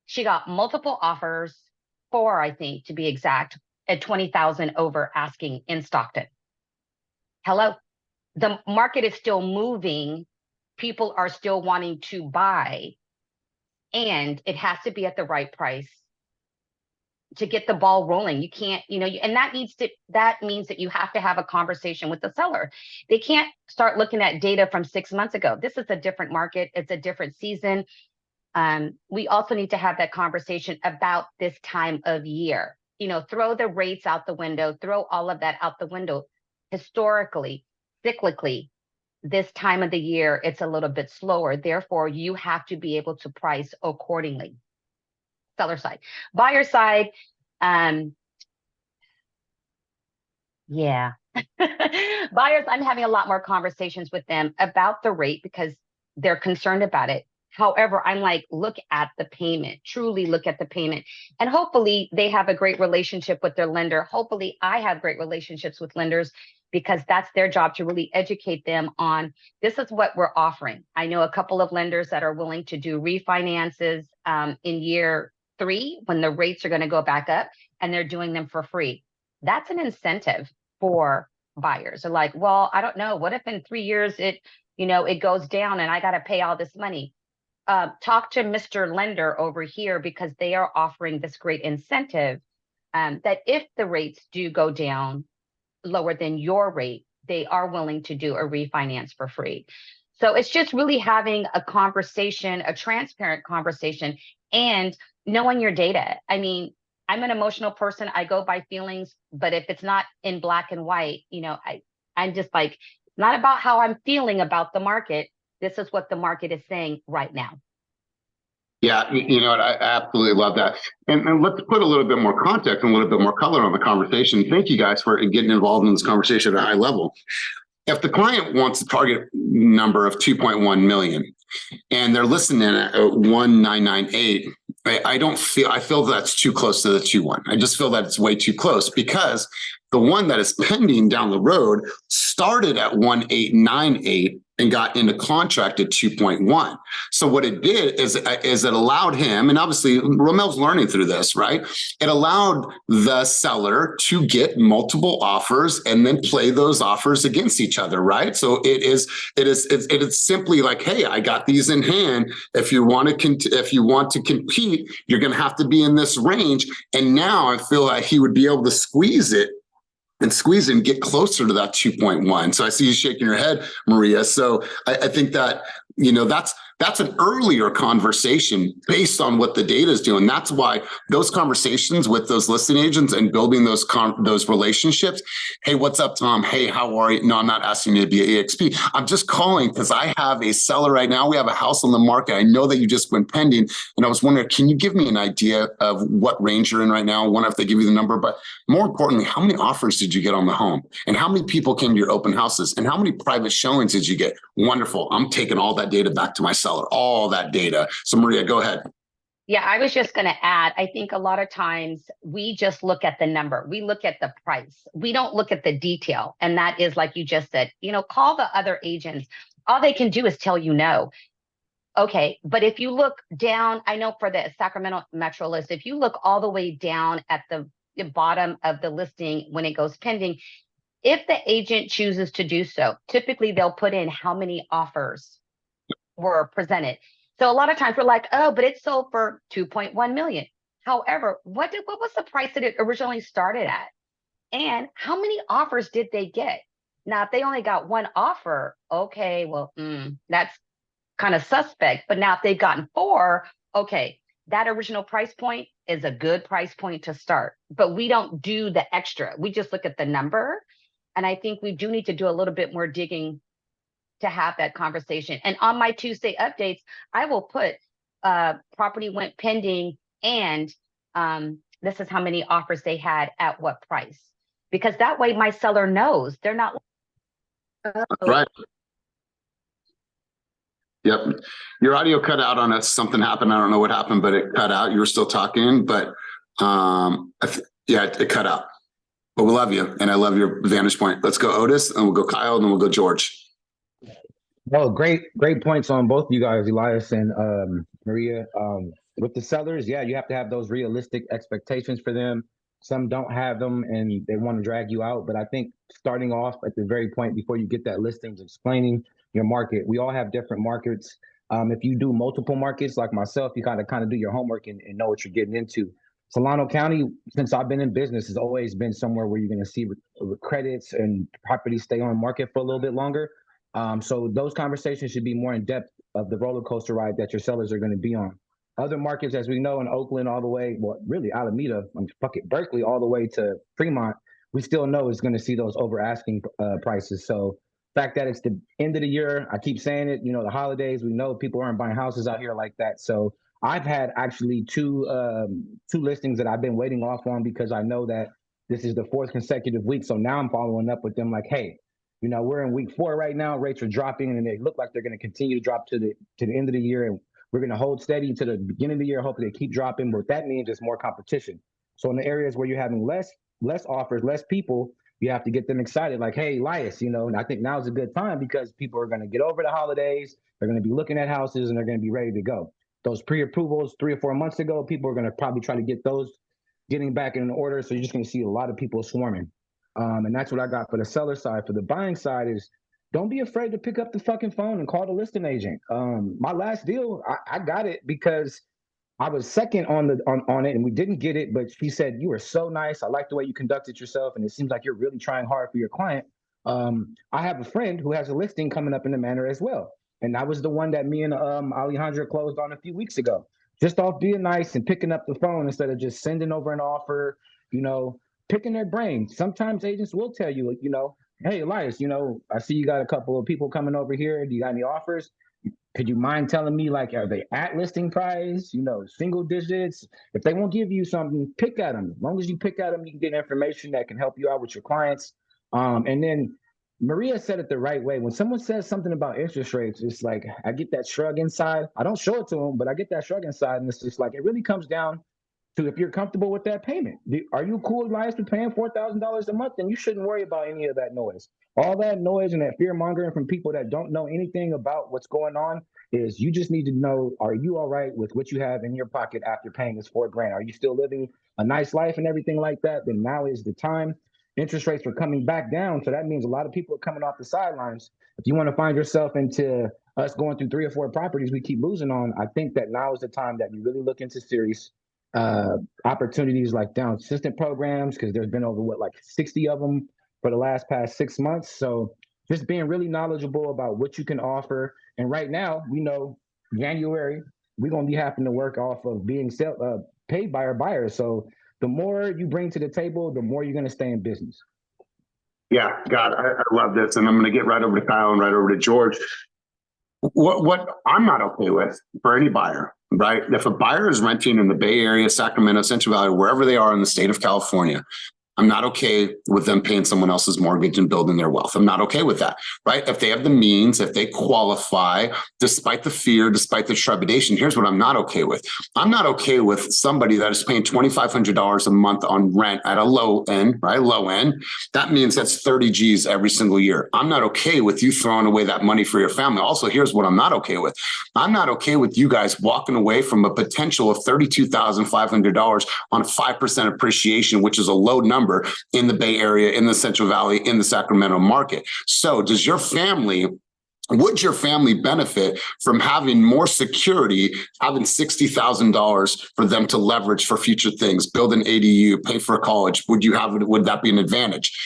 She got multiple offers, 4, I think, to be exact, at 20,000 over asking in Stockton. Hello, the market is still moving. People are still wanting to buy, and it has to be at the right price to get the ball rolling. You can't, you know, and that means that you have to have a conversation with the seller. They can't start looking at data from 6 months ago. This is a different market. It's a different season. We also need to have that conversation about this time of year. You know, throw the rates out the window, throw all of that out the window. Historically, cyclically, this time of the year, it's a little bit slower. Therefore, you have to be able to price accordingly. Seller side. Buyer side, yeah. Buyers, I'm having a lot more conversations with them about the rate because they're concerned about it. However, I'm like, look at the payment, truly look at the payment. And hopefully they have a great relationship with their lender. Hopefully I have great relationships with lenders, because that's their job, to really educate them on, this is what we're offering. I know a couple of lenders that are willing to do refinances in year 3 when the rates are going to go back up, and they're doing them for free. That's an incentive for buyers. They're like, well, I don't know. What if in 3 years it goes down and I got to pay all this money? Talk to Mr. Lender over here, because they are offering this great incentive that if the rates do go down lower than your rate, they are willing to do a refinance for free. So it's just really having a conversation, a transparent conversation, and knowing your data. I mean, I'm an emotional person. I go by feelings, but if it's not in black and white, I'm just like, not about how I'm feeling about the market. This is what the market is saying right now. Yeah, you know what? I absolutely love that. And let's put a little bit more context and a little bit more color on the conversation. Thank you guys for getting involved in this conversation at a high level. If the client wants a target number of 2.1 million and they're listening at 1,998, I feel that's too close to the 2.1. I just feel that it's way too close, because the one that is pending down the road started at 1,898 and got into contract at 2.1. So what it did is it allowed him, and obviously Romel's learning through this, right? It allowed the seller to get multiple offers and then play those offers against each other, right? So it is simply like, hey, I got these in hand. If you want to compete, you're going to have to be in this range. And now I feel like he would be able to squeeze it and get closer to that 2.1. So I see you shaking your head, Maria. So I think that, that's an earlier conversation based on what the data is doing. That's why those conversations with those listing agents and building those relationships. Hey, what's up, Tom? Hey, how are you? No, I'm not asking you to be an EXP. I'm just calling because I have a seller right now. We have a house on the market. I know that you just went pending. And I was wondering, can you give me an idea of what range you're in right now? I wonder if they give you the number, but more importantly, how many offers did you get on the home? And how many people came to your open houses? And how many private showings did you get? Wonderful. I'm taking all that data back to my seller. All that data. So Maria, go ahead. Yeah, I was just going to add, I think a lot of times we just look at the number. We look at the price. We don't look at the detail. And that is, like you just said, call the other agents. All they can do is tell you no. Okay, but if you look down, I know for the Sacramento Metro list, if you look all the way down at the bottom of the listing when it goes pending, if the agent chooses to do so, typically they'll put in how many offers were presented. So a lot of times we're like, oh, but it sold for 2.1 million. However, what was the price that it originally started at? And how many offers did they get? Now, if they only got one offer, okay, well, that's kind of suspect. But now if they've gotten 4, okay, that original price point is a good price point to start. But we don't do the extra. We just look at the number. And I think we do need to do a little bit more digging to have that conversation. And on my Tuesday updates, I will put property went pending and this is how many offers they had at what price. Because that way my seller knows they're not. Right. Yep. Your audio cut out on us. Something happened. I don't know what happened, but it cut out. You were still talking, but yeah, it cut out. But we love you, and I love your vantage point. Let's go Otis, and we'll go Kyle, and then we'll go George. Oh, great points on both you guys, Elias and Maria. With the sellers, yeah, you have to have those realistic expectations for them. Some don't have them, and they want to drag you out. But I think starting off at the very point before you get that listings, explaining your market. We all have different markets. If you do multiple markets like myself, you kind of do your homework and know what you're getting into. Solano County, since I've been in business, has always been somewhere where you're going to see credits and properties stay on market for a little bit longer. So those conversations should be more in depth of the roller coaster ride that your sellers are going to be on. Other markets, as we know, in Oakland all the way, well, really Alameda, Berkeley all the way to Fremont, we still know it's going to see those over asking prices. So the fact that it's the end of the year, I keep saying it, the holidays, we know people aren't buying houses out here like that. So I've had actually two listings that I've been waiting off on because I know that this is the 4th consecutive week. So now I'm following up with them like, hey, we're in week 4 right now. Rates are dropping and they look like they're going to continue to drop to the end of the year. And we're going to hold steady to the beginning of the year. Hopefully they keep dropping. But what that means is more competition. So in the areas where you're having less offers, less people, you have to get them excited. Like, hey, Elias, and I think now's a good time because people are going to get over the holidays. They're going to be looking at houses and they're going to be ready to go. Those pre-approvals 3 or 4 months ago, people are going to probably try to get those getting back in order. So you're just going to see a lot of people swarming. And that's what I got for the seller side. For the buying side is don't be afraid to pick up the fucking phone and call the listing agent. My last deal, I got it because I was second on it and we didn't get it, but she said, you were so nice. I like the way you conducted yourself. And it seems like you're really trying hard for your client. I have a friend who has a listing coming up in the manor as well. And that was the one that me and Alejandra closed on a few weeks ago. Just off being nice and picking up the phone instead of just sending over an offer, picking their brain. Sometimes agents will tell you, hey, Elias, I see you got a couple of people coming over here. Do you got any offers? Could you mind telling me, like, are they at listing price, single digits? If they won't give you something, pick at them. As long as you pick at them, you can get information that can help you out with your clients. And then Maria said it the right way. When someone says something about interest rates, it's like, I get that shrug inside. I don't show it to them, but I get that shrug inside. And it's just like, it really comes down to if you're comfortable with that payment. Are you cool, Elias, with paying $4,000 a month? Then you shouldn't worry about any of that noise. All that noise and that fear mongering from people that don't know anything about what's going on is you just need to know, are you all right with what you have in your pocket after paying this $4,000? Are you still living a nice life and everything like that? Then now is the time. Interest rates are coming back down. So that means a lot of people are coming off the sidelines. If you want to find yourself into us going through 3 or 4 properties we keep losing on, I think that now is the time that you really look into serious opportunities like down assistant programs, because there's been over 60 of them for the past 6 months. So just being really knowledgeable about what you can offer. And right now, we know January, we're going to be having to work off of being paid by our buyers. So the more you bring to the table, the more you're going to stay in business. Yeah, God, I love this. And I'm going to get right over to Kyle and right over to George. What I'm not okay with for any buyer, right? If a buyer is renting in the Bay Area, Sacramento, Central Valley, wherever they are in the state of California, I'm not okay with them paying someone else's mortgage and building their wealth. I'm not okay with that, right? If they have the means, if they qualify, despite the fear, despite the trepidation, here's what I'm not okay with. I'm not okay with somebody that is paying $2,500 a month on rent at a low end, right? Low end. That means that's 30 G's every single year. I'm not okay with you throwing away that money for your family. Also, here's what I'm not okay with. I'm not okay with you guys walking away from a potential of $32,500 on 5% appreciation, which is a low number in the Bay Area, in the Central Valley, in the Sacramento market. So would your family benefit from having more security, having $60,000 for them to leverage for future things, build an ADU, pay for college? Would that be an advantage?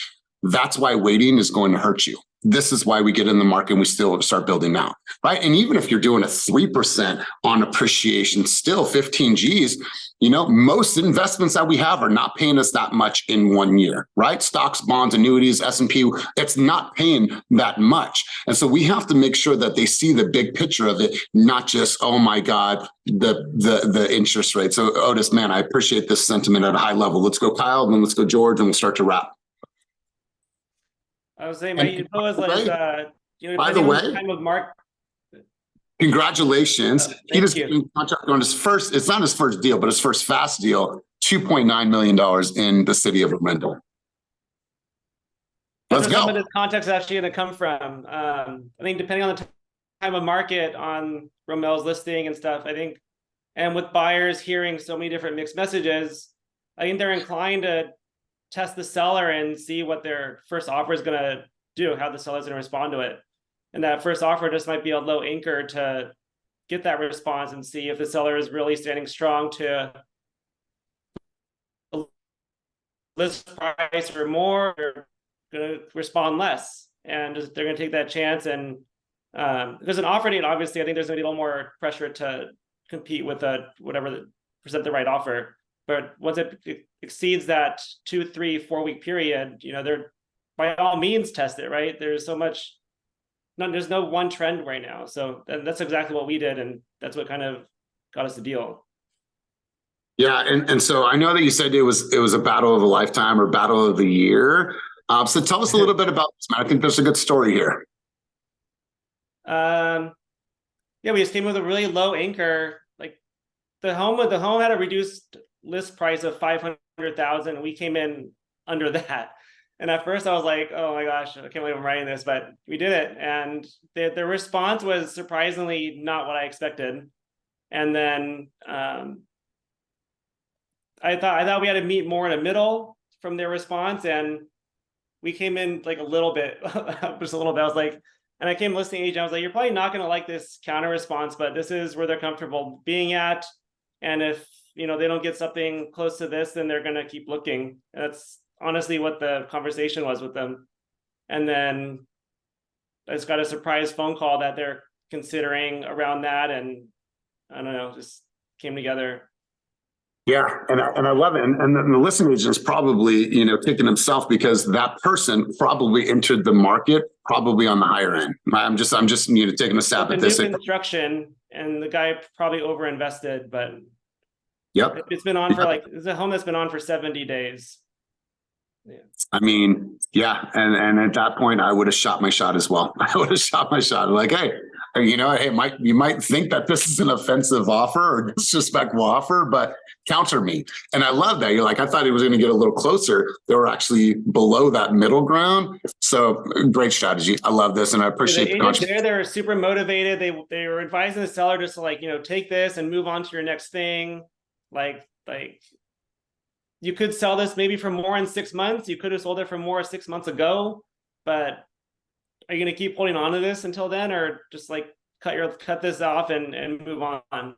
That's why waiting is going to hurt you. this is why we get in the market and we still start building now, right? And even if you're doing a 3% on appreciation, still 15 Gs, you know, most investments that we have are not paying us that much in 1 year, right? Stocks, bonds, annuities, S&P, it's not paying that much. And so we have to make sure that they see the big picture of it, not just, oh my God, the interest rate. So Otis, man, I appreciate this sentiment at a high level. Let's go Kyle, then let's go George, and we'll start to wrap. I was saying my info is like, by the way, time of mark. Congratulations. He just you. contract on his first, it's not his first deal, but his first fast deal, $2.9 million in the city of Orlando. Let's Some of go. this context is actually going to come from. I think depending on the time of market on Romel's listing and stuff, I think, and with buyers hearing so many different mixed messages, I think they're inclined to test the seller and see what their first offer is going to do, how the seller's going to respond to it. And that first offer just might be a low anchor to get that response and see if the seller is really standing strong to a list price or more, or going to respond less. And they're going to take that chance. And because an offer date, obviously, I think there's going to be a little more pressure to compete with present the right offer. But once it exceeds that 2, 3, 4 week period, you know, they're by all means test it, right? There's so much. There's no one trend right now. So that's exactly what we did. And that's what kind of got us the deal. Yeah. And so I know that you said it was a battle of a lifetime or battle of the year. So tell us a little bit about this, man. I think there's a good story here. Yeah, we just came with a really low anchor. Like the home had a reduced list price of 500,000. We came in under that. And at first I was like, oh my gosh, I can't believe I'm writing this, but we did it. And the response was surprisingly not what I expected. And then I thought we had to meet more in the middle from their response. And we came in like a little bit, just a little bit. I was like, and I came listing agent, I was like, you're probably not going to like this counter response, but this is where they're comfortable being at. And if, you know, they don't get something close to this, then they're going to keep looking. That's honestly what the conversation was with them. And then I just got a surprise phone call that they're considering around that, and I don't know, just came together. Yeah, and I love it. And the listing agent is probably, you know, kicking himself because that person probably entered the market probably on the higher end. I'm just you know, taking a stab at this. New construction, and the guy probably overinvested, but yep, it's been on for it's a home that's been on for 70 days. Yeah. I mean, yeah, and at that point, I would have shot my shot as well. I would have shot my shot. Like, hey, you know, hey, Mike, you might think that this is an offensive offer or disrespectful offer, but counter me. And I love that. You're like, I thought he was going to get a little closer. They were actually below that middle ground. So great strategy. I love this, and I appreciate the contribution. They're super motivated. They were advising the seller just to, like, you know, take this and move on to your next thing. Like. You could sell this maybe for more in 6 months. You could have sold it for more 6 months ago, but are you going to keep holding on to this until then, or just like cut this off and move on?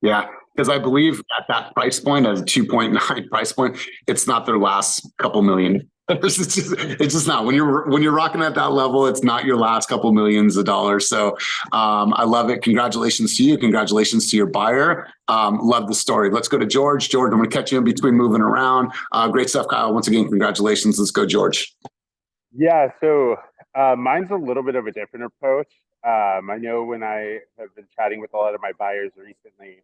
Yeah, because I believe at that price point, at a 2.9 price point, it's not their last couple million. It's just not. When you're rocking at that level, it's not your last couple millions of dollars. So I love it. Congratulations to you. Congratulations to your buyer. Love the story. Let's go to George. George, I'm going to catch you in between moving around. Great stuff, Kyle. Once again, congratulations. Let's go, George. Yeah, so mine's a little bit of a different approach. I know when I have been chatting with a lot of my buyers recently,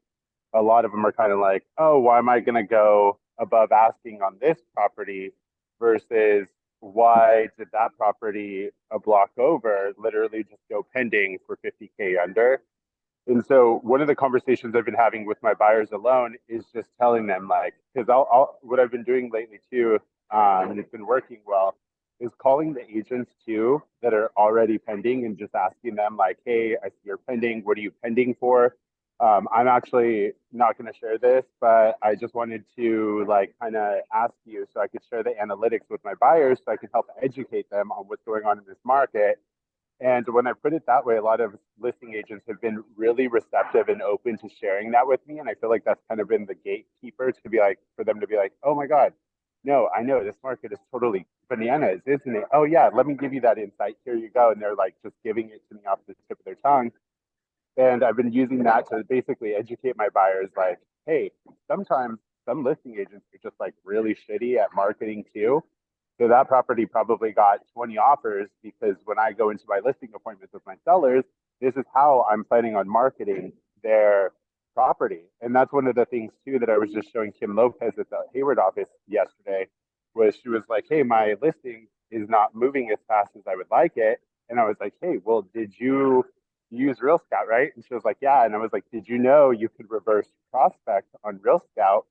a lot of them are kind of like, oh, why am I going to go above asking on this property versus why did that property a block over literally just go pending for 50K under? And so one of the conversations I've been having with my buyers alone is just telling them, like, because what I've been doing lately too, and it's been working well, is calling the agents too that are already pending and just asking them, like, hey, I see you're pending. What are you pending for? I'm actually not going to share this, but I just wanted to, like, kind of ask you so I could share the analytics with my buyers so I can help educate them on what's going on in this market. And when I put it that way, a lot of listing agents have been really receptive and open to sharing that with me. And I feel like that's kind of been the gatekeeper to be like, for them to be like, oh my God, no, I know this market is totally bananas, isn't it? Oh yeah, let me give you that insight. Here you go. And they're like just giving it to me off the tip of their tongue. And I've been using that to basically educate my buyers like, hey, sometimes some listing agents are just like really shitty at marketing too. So that property probably got 20 offers because when I go into my listing appointments with my sellers, this is how I'm planning on marketing their property. And that's one of the things too that I was just showing Kim Lopez at the Hayward office yesterday, was she was like, hey, my listing is not moving as fast as I would like it. And I was like, hey, well, did you use Real Scout, right? And she was like, yeah. And I was like, did you know you could reverse prospect on Real Scout,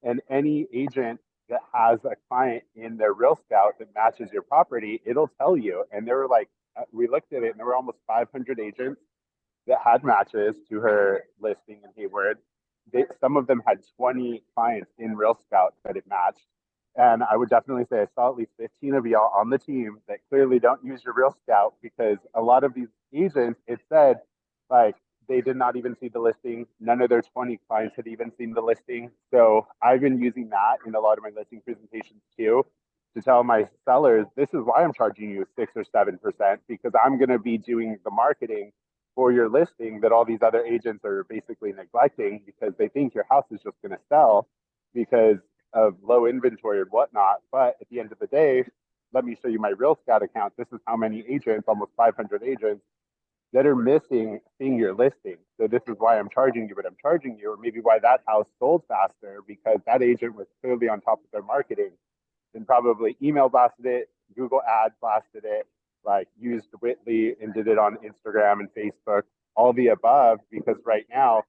and any agent that has a client in their Real Scout that matches your property, it'll tell you. And there were like, we looked at it and there were almost 500 agents that had matches to her listing in Hayward. Some of them had 20 clients in Real Scout that it matched. And I would definitely say I saw at least 15 of y'all on the team that clearly don't use your Real Scout, because a lot of these agents, it said like they did not even see the listing. None of their 20 clients had even seen the listing. So I've been using that in a lot of my listing presentations too, to tell my sellers, this is why I'm charging you 6 or 7%, because I'm going to be doing the marketing for your listing that all these other agents are basically neglecting, because they think your house is just going to sell because of low inventory and whatnot. But at the end of the day, let me show you my Real Scout account. This is how many agents, almost 500 agents, that are missing seeing your listing. So this is why I'm charging you what I'm charging you, or maybe why that house sold faster, because that agent was clearly on top of their marketing and probably email blasted it, Google ad blasted it, like used Whitley and did it on Instagram and Facebook, all the above. Because right now,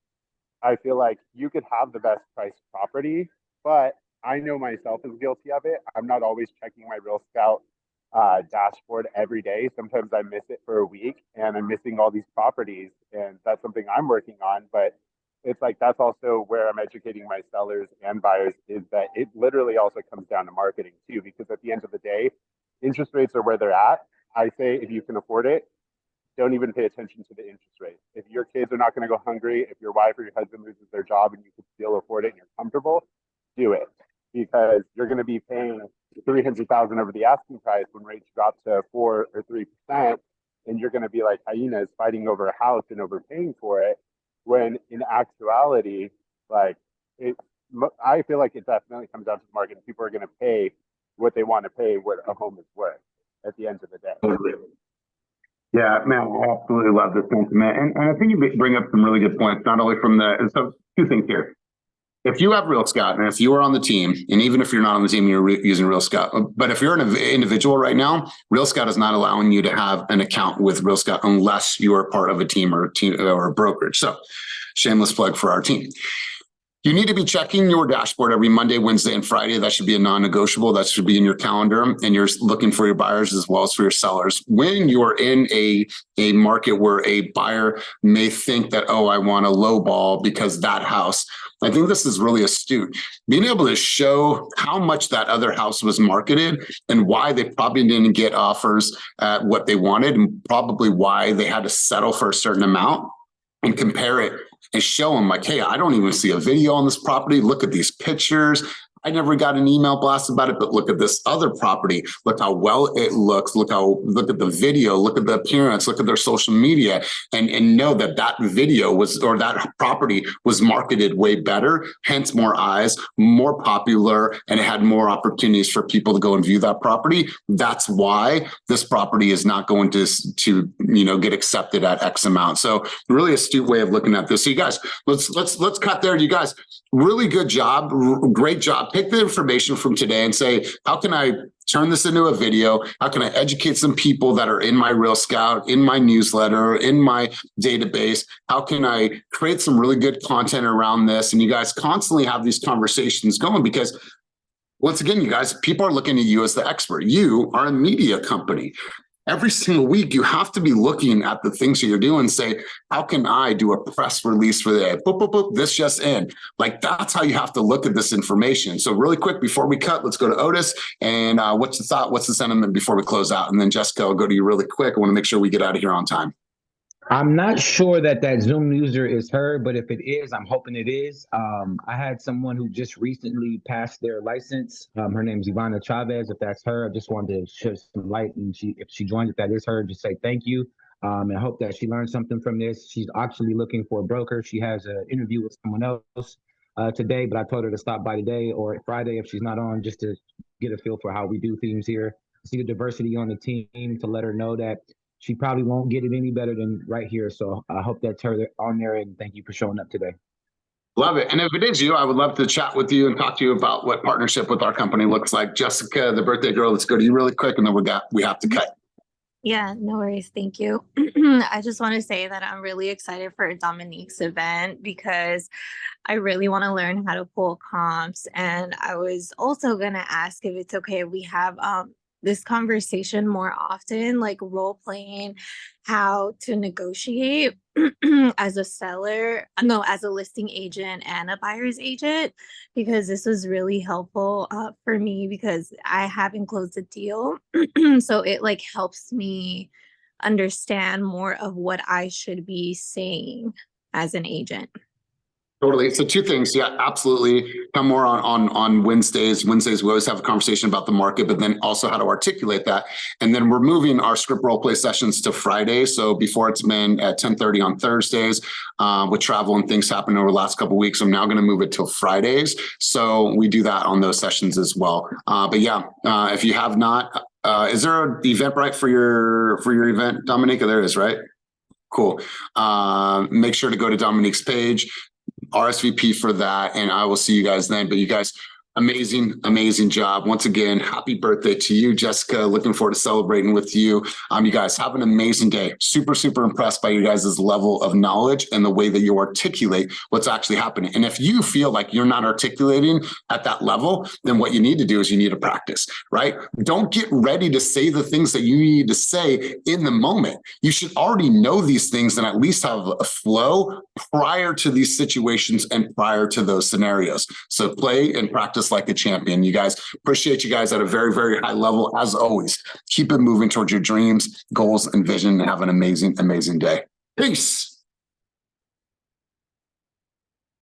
I feel like you could have the best priced property, but I know myself is guilty of it. I'm not always checking my Real Scout dashboard every day. Sometimes I miss it for a week and I'm missing all these properties, and that's something I'm working on. But it's like, that's also where I'm educating my sellers and buyers, is that it literally also comes down to marketing too, because at the end of the day, interest rates are where they're at. I say, if you can afford it, don't even pay attention to the interest rate. If your kids are not going to go hungry, if your wife or your husband loses their job and you can still afford it and you're comfortable, do it, because you're going to be paying $300,000 over the asking price when rates drop to 4 or 3%, and you're going to be like hyenas fighting over a house and overpaying for it. When in actuality, like I feel like it definitely comes down to the market. People are going to pay what they want to pay, what a home is worth at the end of the day. Yeah, man, I absolutely love this sentiment. And I think you bring up some really good points, not only from so two things here. If you have Real Scout, and if you are on the team, and even if you're not on the team, you're using Real Scout, but if you're an individual right now, Real Scout is not allowing you to have an account with Real Scout unless you are part of a team or a brokerage. So shameless plug for our team. You need to be checking your dashboard every Monday, Wednesday, and Friday. That should be a non-negotiable. That should be in your calendar, and you're looking for your buyers as well as for your sellers. When you are in a market where a buyer may think that, oh, I want a low ball because that house, I think this is really astute. Being able to show how much that other house was marketed and why they probably didn't get offers at what they wanted, and probably why they had to settle for a certain amount, and compare it and show them like, hey, I don't even see a video on this property. Look at these pictures. I never got an email blast about it, but look at this other property. Look how well it looks. Look at the video. Look at the appearance. Look at their social media, and know that that video was, or that property was marketed way better, hence more eyes, more popular, and it had more opportunities for people to go and view that property. That's why this property is not going to get accepted at X amount. So really astute way of looking at this. So you guys, let's cut there. You guys, really good job. Great job. Pick the information from today and say, how can I turn this into a video? How can I educate some people that are in my Real Scout, in my newsletter, in my database? How can I create some really good content around this? And you guys constantly have these conversations going, because once again, you guys, people are looking at you as the expert. You are a media company. Every single week, you have to be looking at the things that you're doing and say, how can I do a press release for that? Boop, boop, boop, this just in. Like, that's how you have to look at this information. So really quick, before we cut, let's go to Otis. And what's the thought? What's the sentiment before we close out? And then Jessica, I'll go to you really quick. I want to make sure we get out of here on time. I'm not sure that Zoom user is her, but if it is, I'm hoping it is. I had someone who just recently passed their license. Her name is Ivana Chavez. If that's her, I just wanted to shed some light. And if she joins, if that is her, just say thank you. And I hope that she learned something from this. She's actually looking for a broker. She has an interview with someone else today, but I told her to stop by today or Friday if she's not on, just to get a feel for how we do things here. See the diversity on the team, to let her know that she probably won't get it any better than right here. So I hope that's her on there, and thank you for showing up today. Love it. And if it is you, I would love to chat with you and talk to you about what partnership with our company looks like. Jessica, the birthday girl, let's go to you really quick, and then we have to cut. Yeah, no worries. Thank you. I just want to say that I'm really excited for Dominique's event because I really want to learn how to pull comps. And I was also going to ask if it's okay if we have this conversation more often, like role playing how to negotiate as a seller, no, as a listing agent and a buyer's agent, because this was really helpful for me because I haven't closed a deal. So it like helps me understand more of what I should be saying as an agent. Totally. So two things. Yeah, absolutely. Come more on Wednesdays. Wednesdays, we always have a conversation about the market, but then also how to articulate that. And then we're moving our script role play sessions to Fridays. So before it's been at 10:30 on Thursdays, with travel and things happening over the last couple of weeks, I'm now going to move it till Fridays. So we do that on those sessions as well. But yeah, if you have not, is there an Eventbrite for your event, Dominique? There is, right? Cool. Make sure to go to Dominique's page, RSVP for that, and I will see you guys then. But you guys, amazing job. Once again, happy birthday to you, Jessica. Looking forward to celebrating with you. You guys have an amazing day. Super impressed by you guys' level of knowledge and the way that you articulate what's actually happening. And if you feel like you're not articulating at that level, then what you need to do is you need to practice, right? Don't get ready to say the things that you need to say in the moment. You should already know these things and at least have a flow prior to these situations and prior to those scenarios. So play and practice like a champion. You guys, appreciate you guys at a very high level. As always, keep it moving towards your dreams, goals, and vision, and have an amazing day. Peace.